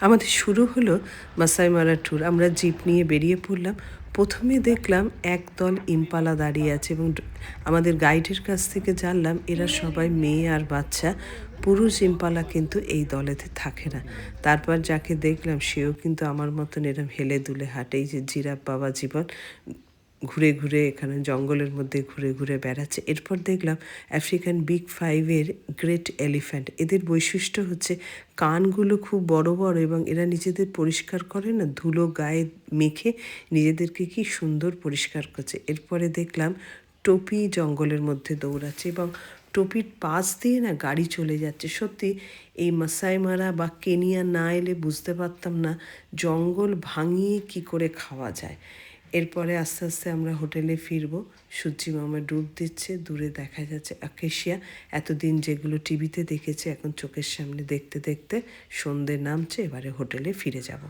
আমাদের শুরু হলো মাসাই মারা ট্যুর। আমরা জিপ নিয়ে বেরিয়ে পড়লাম। ১ম এ দেখলাম একদল ইম্পালা দাঁড়িয়ে আছে এবং আমাদের গাইডের কাছ থেকে জানলাম এরা সবাই মেয়ে আর বাচ্চা। পুরুষ ইম্পালা কিন্তু এই দলেতে থাকে না। তারপর যাকে দেখলাম সেও কিন্তু আমার মতন এরম হেলে দুলে হাঁটে। এই যে জিরাফ বাবা জীবন ঘুরে, ঘুরে এখানে জঙ্গলের মধ্যে ঘুরে, ঘুরে বেড়াচ্ছে। এরপর দেখলাম আফ্রিকান বিগ 5 এর গ্রেট এলিফ্যান্ট। এদের বৈশিষ্ট্য হচ্ছে কানগুলো খুব বড়, বড় এবং এরা নিজেদের পরিষ্কার করে না, ধুলো গায়ে মেখে নিজেদেরকে কি সুন্দর পরিষ্কার করছে। এরপরে দেখলাম টোপি জঙ্গলের মধ্যে দৌড়াচ্ছে এবং টোপির পাশ দিয়ে না গাড়ি চলে যাচ্ছে। সত্যি এই মাসাই মারা বা কেনিয়া না এলে বুঝতে পারতাম না জঙ্গল ভাঙিয়ে কি করে খাওয়া যায়। এরপরে আস্তে আস্তে আমরা হোটেলে ফিরবো। সূর্যি মামা ডুব দিচ্ছে, দূরে দেখা যাচ্ছে আকাশিয়া। এতদিন যেগুলো টিভিতে দেখেছি এখন চোখের সামনে দেখতে দেখতে সন্ধে নামছে। এবারে হোটেলে ফিরে যাব।